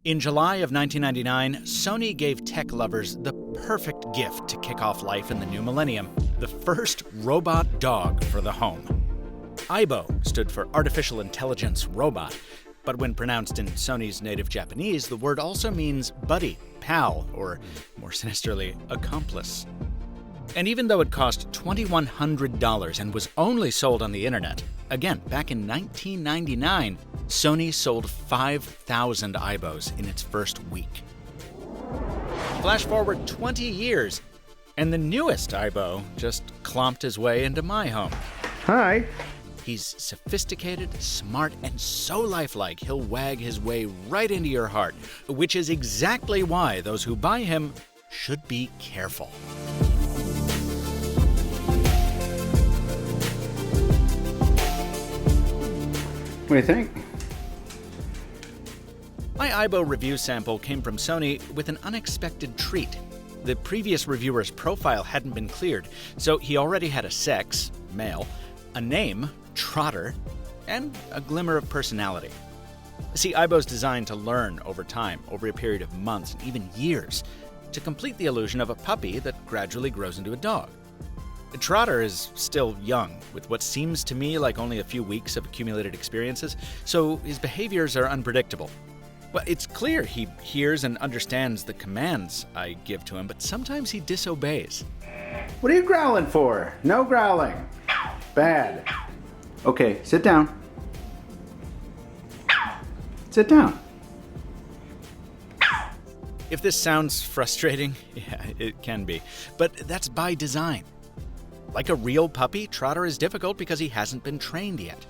In July of 1999, Sony gave tech lovers the perfect gift to kick off life in the new millennium: the first robot dog for the home. Aibo stood for Artificial Intelligence Robot, but when pronounced in Sony's native Japanese, the word also means buddy, pal, or more sinisterly, accomplice. And even though it cost $2,100 and was only sold on the internet, again, back in 1999, Sony sold 5,000 Aibos in its first week. Flash forward 20 years, and the newest Aibo just clomped his way into my home. Hi. He's sophisticated, smart, and so lifelike he'll wag his way right into your heart, which is exactly why those who buy him should be careful. What do you think? My Aibo review sample came from Sony with an unexpected treat. The previous reviewer's profile hadn't been cleared, so he already had a sex, male, a name, Trotter, and a glimmer of personality. See, Aibo's designed to learn over time, over a period of months and even years, to complete the illusion of a puppy that gradually grows into a dog. Trotter is still young, with what seems to me like only a few weeks of accumulated experiences, so his behaviors are unpredictable. Well, it's clear he hears and understands the commands I give to him, but sometimes he disobeys. What are you growling for? No growling. Bad. Okay, sit down. Sit down. If this sounds frustrating, yeah, it can be, but that's by design. Like a real puppy, Trotter is difficult because he hasn't been trained yet.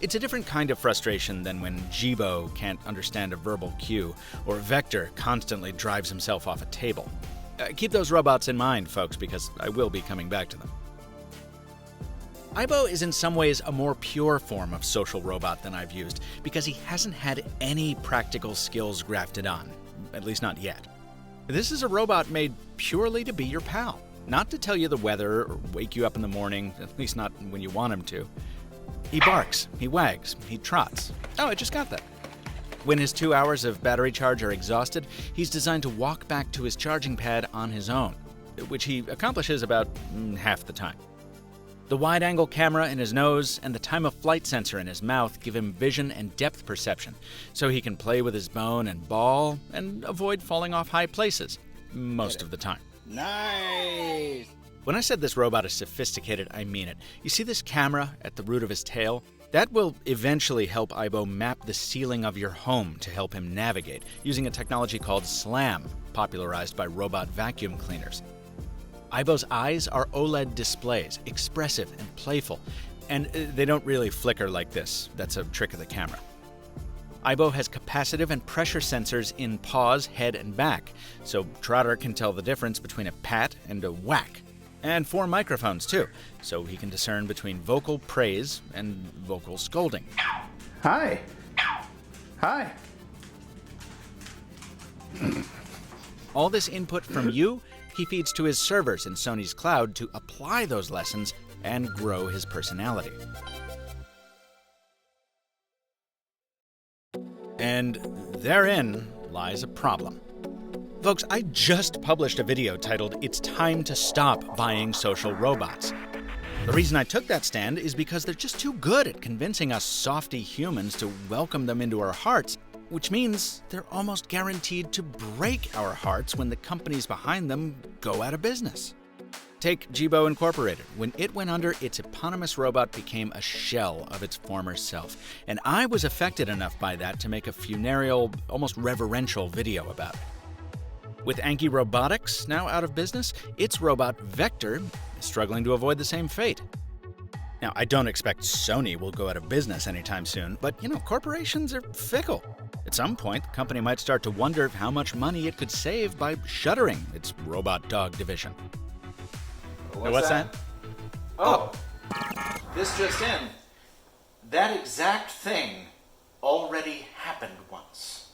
It's a different kind of frustration than when Jibo can't understand a verbal cue, or Vector constantly drives himself off a table. Keep those robots in mind, folks, because I will be coming back to them. Aibo is in some ways a more pure form of social robot than I've used, because he hasn't had any practical skills grafted on, at least not yet. This is a robot made purely to be your pal. Not to tell you the weather or wake you up in the morning, at least not when you want him to. He barks, he wags, he trots. Oh, I just got that. When his 2 hours of battery charge are exhausted, he's designed to walk back to his charging pad on his own, which he accomplishes about half the time. The wide-angle camera in his nose and the time-of-flight sensor in his mouth give him vision and depth perception, so he can play with his bone and ball and avoid falling off high places, most of the time. Nice! When I said this robot is sophisticated, I mean it. You see this camera at the root of his tail? That will eventually help Aibo map the ceiling of your home to help him navigate, using a technology called SLAM, popularized by robot vacuum cleaners. Aibo's eyes are OLED displays, expressive and playful, and they don't really flicker like this. That's a trick of the camera. Aibo has capacitive and pressure sensors in paws, head, and back, so Trotter can tell the difference between a pat and a whack. And 4 microphones, too, so he can discern between vocal praise and vocal scolding. Hi. Hi. All this input from you, he feeds to his servers in Sony's cloud to apply those lessons and grow his personality. And therein lies a problem. Folks, I just published a video titled, "It's Time to Stop Buying Social Robots." The reason I took that stand is because they're just too good at convincing us softy humans to welcome them into our hearts, which means they're almost guaranteed to break our hearts when the companies behind them go out of business. Take Jibo Incorporated. When it went under, its eponymous robot became a shell of its former self, and I was affected enough by that to make a funereal, almost reverential video about it. With Anki Robotics now out of business, its robot Vector is struggling to avoid the same fate. Now, I don't expect Sony will go out of business anytime soon, but, corporations are fickle. At some point, the company might start to wonder how much money it could save by shuttering its robot dog division. What's that? Oh, this just in. That exact thing already happened once.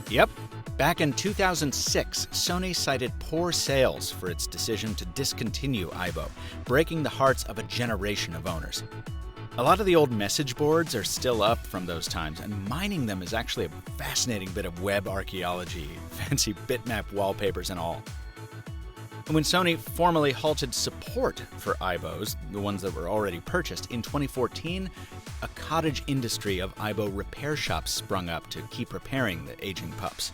Yep. Back in 2006, Sony cited poor sales for its decision to discontinue Aibo, breaking the hearts of a generation of owners. A lot of the old message boards are still up from those times, and mining them is actually a fascinating bit of web archaeology, fancy bitmap wallpapers and all. And when Sony formally halted support for Aibos, the ones that were already purchased, in 2014, a cottage industry of Aibo repair shops sprung up to keep repairing the aging pups.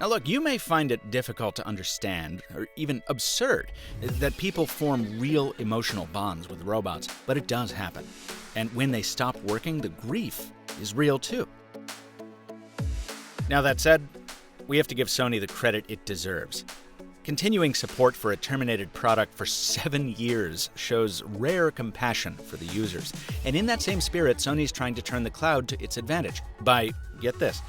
Now look, you may find it difficult to understand, or even absurd, that people form real emotional bonds with robots, but it does happen. And when they stop working, the grief is real too. Now that said, we have to give Sony the credit it deserves. Continuing support for a terminated product for 7 years shows rare compassion for the users. And in that same spirit, Sony's trying to turn the cloud to its advantage by, get this,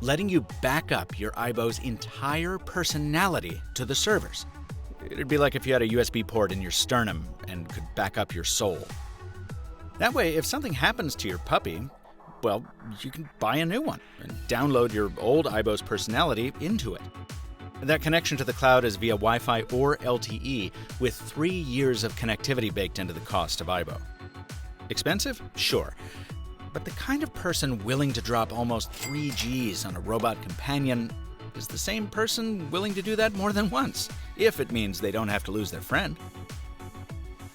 letting you back up your Aibo's entire personality to the servers. It'd be like if you had a USB port in your sternum and could back up your soul. That way, if something happens to your puppy, well, you can buy a new one and download your old Aibo's personality into it. That connection to the cloud is via Wi-Fi or LTE, with 3 years of connectivity baked into the cost of Aibo. Expensive? Sure. But the kind of person willing to drop almost 3 Gs on a robot companion is the same person willing to do that more than once, if it means they don't have to lose their friend.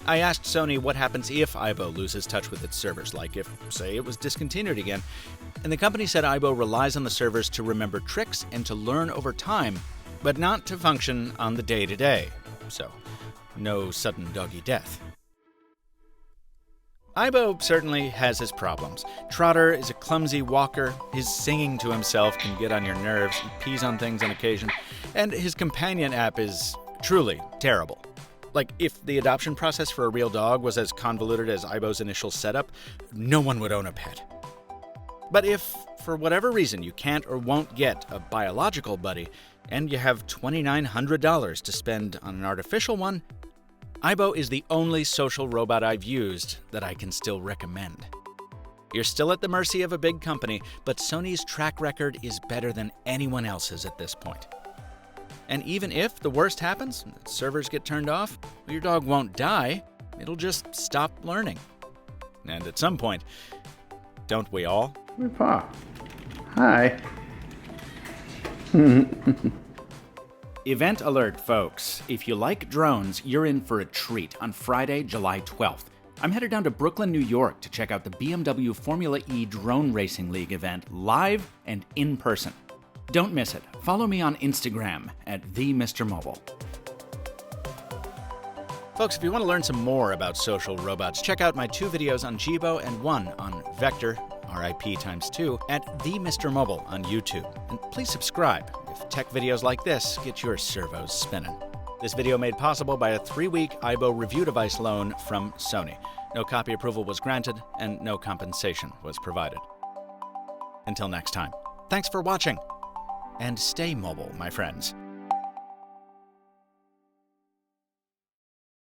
I asked Sony what happens if Aibo loses touch with its servers, like if, say, it was discontinued again, and the company said Aibo relies on the servers to remember tricks and to learn over time, but not to function on the day-to-day, so no sudden doggy death. Aibo certainly has his problems. Trotter is a clumsy walker, his singing to himself can get on your nerves, he pees on things on occasion, and his companion app is truly terrible. Like, if the adoption process for a real dog was as convoluted as Aibo's initial setup, no one would own a pet. But if, for whatever reason, you can't or won't get a biological buddy, and you have $2,900 to spend on an artificial one, Aibo is the only social robot I've used that I can still recommend. You're still at the mercy of a big company, but Sony's track record is better than anyone else's at this point. And even if the worst happens, servers get turned off, your dog won't die, it'll just stop learning. And at some point, don't we all? My paw. Hi. Event alert, folks. If you like drones, you're in for a treat on Friday, July 12th. I'm headed down to Brooklyn, New York to check out the BMW Formula E Drone Racing League event live and in person. Don't miss it. Follow me on Instagram at @TheMrMobile. Folks, if you want to learn some more about social robots, check out my 2 videos on Jibo and 1 on Vector, RIP ×2, at @TheMrMobile on YouTube. And please subscribe if tech videos like this get your servos spinning. This video made possible by a 3-week Aibo review device loan from Sony. No copy approval was granted, and no compensation was provided. Until next time, thanks for watching. And stay mobile, my friends.